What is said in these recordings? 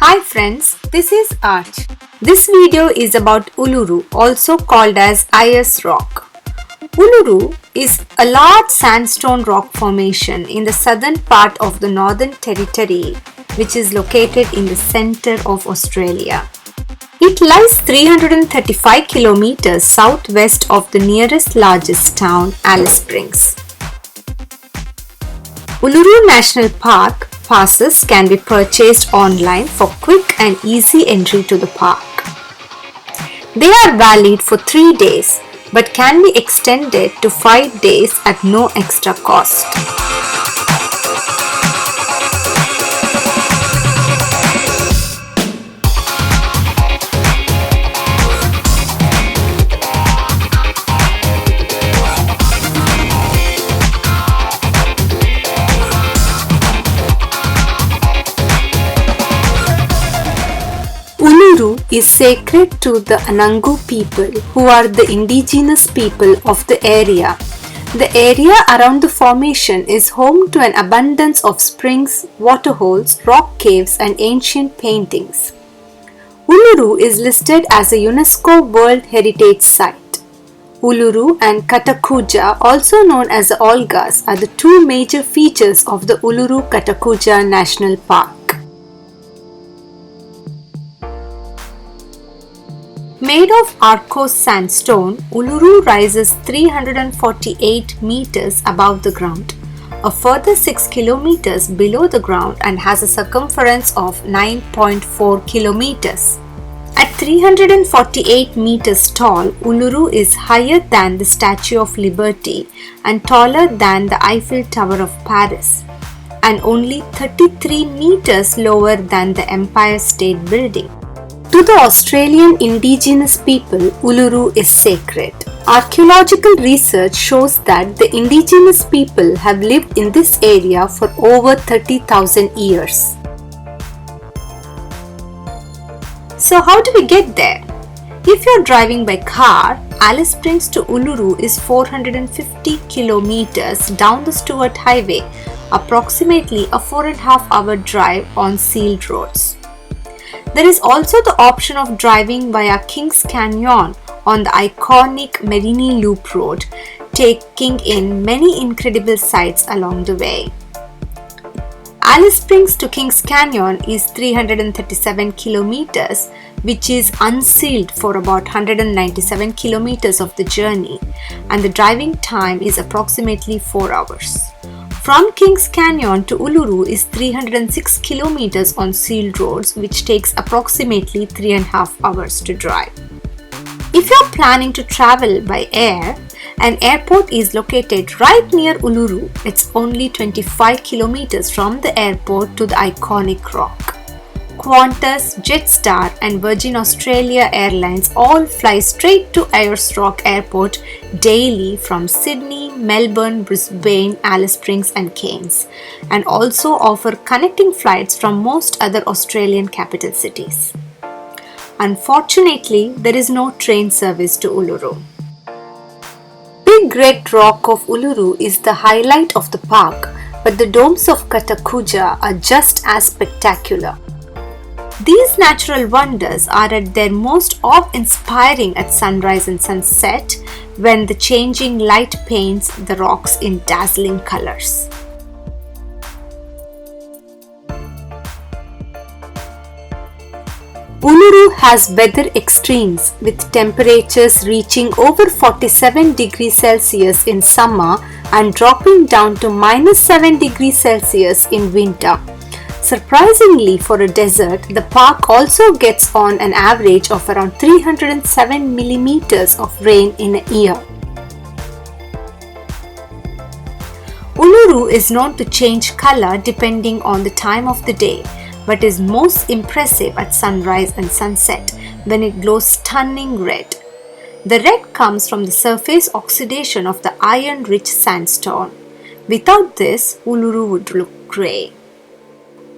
Hi friends, this is Arch. This video is about Uluru, also called as Ayers Rock. Uluru is a large sandstone rock formation in the southern part of the Northern Territory, which is located in the center of Australia. It lies 335 kilometers southwest of the nearest largest town, Alice Springs. Uluru National Park passes can be purchased online for quick and easy entry to the park. They are valid for 3 days but can be extended to 5 days at no extra cost. Uluru is sacred to the Anangu people, who are the indigenous people of the area. The area around the formation is home to an abundance of springs, waterholes, rock caves and ancient paintings. Uluru is listed as a UNESCO World Heritage Site. Uluru and Katakuja, also known as the Olgas, are the two major features of the Uluru Katakuja National Park. Made of arkose sandstone, Uluru rises 348 meters above the ground, a further 6 kilometers below the ground, and has a circumference of 9.4 kilometers. At 348 meters tall, Uluru is higher than the Statue of Liberty and taller than the Eiffel Tower of Paris, and only 33 meters lower than the Empire State Building. To the Australian indigenous people, Uluru is sacred. Archaeological research shows that the indigenous people have lived in this area for over 30,000 years. So how do we get there? If you're driving by car, Alice Springs to Uluru is 450 kilometers down the Stuart Highway, approximately a 4.5-hour drive on sealed roads. There is also the option of driving via Kings Canyon on the iconic Mereenie Loop Road, taking in many incredible sights along the way. Alice Springs to Kings Canyon is 337 kilometers, which is unsealed for about 197 kilometers of the journey, and the driving time is approximately 4 hours. From Kings Canyon to Uluru is 306 kilometers on sealed roads, which takes approximately 3.5 hours to drive. If you're planning to travel by air, an airport is located right near Uluru. It's only 25 kilometers from the airport to the iconic rock. Qantas, Jetstar and Virgin Australia Airlines all fly straight to Ayers Rock Airport daily from Sydney, Melbourne, Brisbane, Alice Springs and Cairns, and also offer connecting flights from most other Australian capital cities. Unfortunately, there is no train service to Uluru. Big Red Rock of Uluru is the highlight of the park, but the domes of Katakuja are just as spectacular. These natural wonders are at their most awe-inspiring at sunrise and sunset, when the changing light paints the rocks in dazzling colors. Uluru has weather extremes, with temperatures reaching over 47 degrees Celsius in summer and dropping down to -7 degrees Celsius in winter. Surprisingly, for a desert, the park also gets on an average of around 307 millimeters of rain in a year. Uluru is known to change color depending on the time of the day, but is most impressive at sunrise and sunset when it glows stunning red. The red comes from the surface oxidation of the iron-rich sandstone. Without this, Uluru would look grey.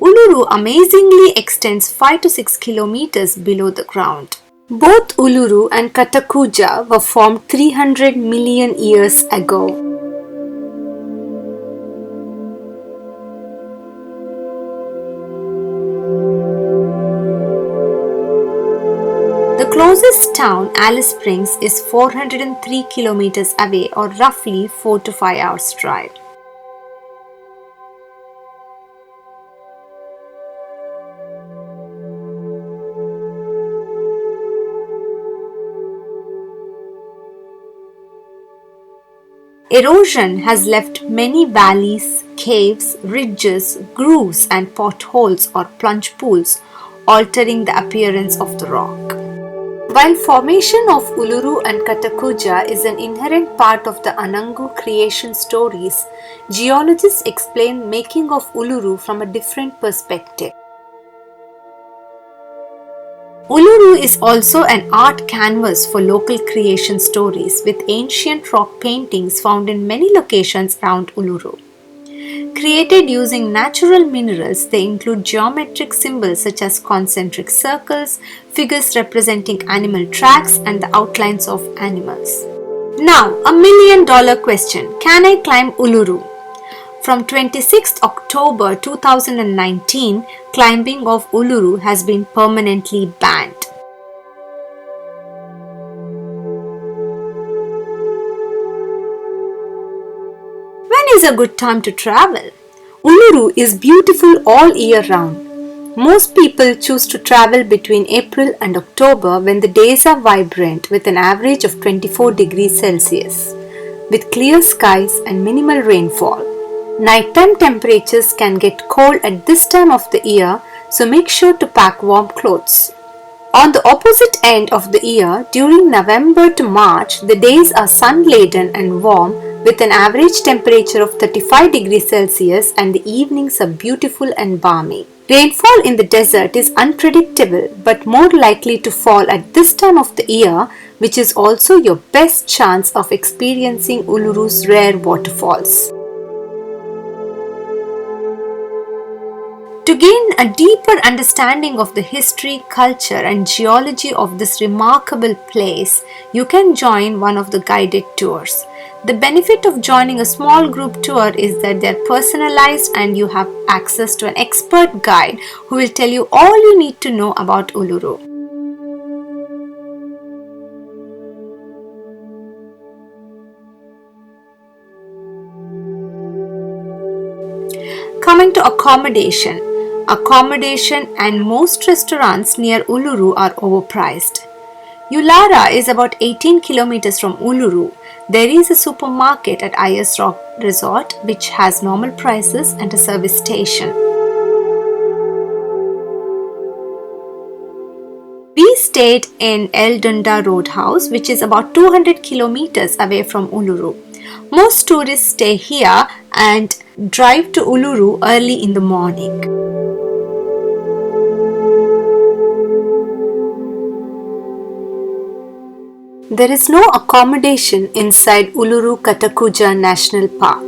Uluru amazingly extends 5 to 6 kilometers below the ground. Both Uluru and Katakuja were formed 300 million years ago. closest town, Alice Springs, is 403 kilometers away, or roughly 4 to 5 hours drive. Erosion has left many valleys, caves, ridges, grooves and potholes or plunge pools, altering the appearance of the rock. While formation of Uluru and Katakuja is an inherent part of the Anangu creation stories, geologists explain making of Uluru from a different perspective. Uluru is also an art canvas for local creation stories, with ancient rock paintings found in many locations around Uluru. Created using natural minerals, they include geometric symbols such as concentric circles, figures representing animal tracks, and the outlines of animals. Now, $1 million question: can I climb Uluru? From 26th October 2019, climbing of Uluru has been permanently banned. When is a good time to travel? Uluru is beautiful all year round. Most people choose to travel between April and October when the days are vibrant with an average of 24 degrees Celsius, with clear skies and minimal rainfall. Nighttime temperatures can get cold at this time of the year, so make sure to pack warm clothes. On the opposite end of the year, during November to March, the days are sun-laden and warm with an average temperature of 35 degrees Celsius, and the evenings are beautiful and balmy. Rainfall in the desert is unpredictable but more likely to fall at this time of the year, which is also your best chance of experiencing Uluru's rare waterfalls. To gain a deeper understanding of the history, culture and geology of this remarkable place, you can join one of the guided tours. The benefit of joining a small group tour is that they are personalized and you have access to an expert guide who will tell you all you need to know about Uluru. Coming to accommodation. Accommodation and most restaurants near Uluru are overpriced. Ulura is about 18 kilometers from Uluru. There is a supermarket at Ayers Rock Resort which has normal prices and a service station. We stayed in El Dunda Roadhouse, which is about 200 kilometers away from Uluru. Most tourists stay here and drive to Uluru early in the morning. There is no accommodation inside Uluru Katakuja National Park.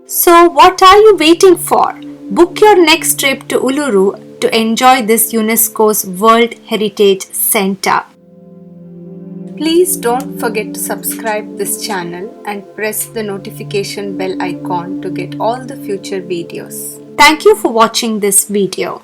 So what are you waiting for? Book your next trip to Uluru to enjoy this UNESCO's World Heritage Center. Please don't forget to subscribe this channel and press the notification bell icon to get all the future videos. Thank you for watching this video.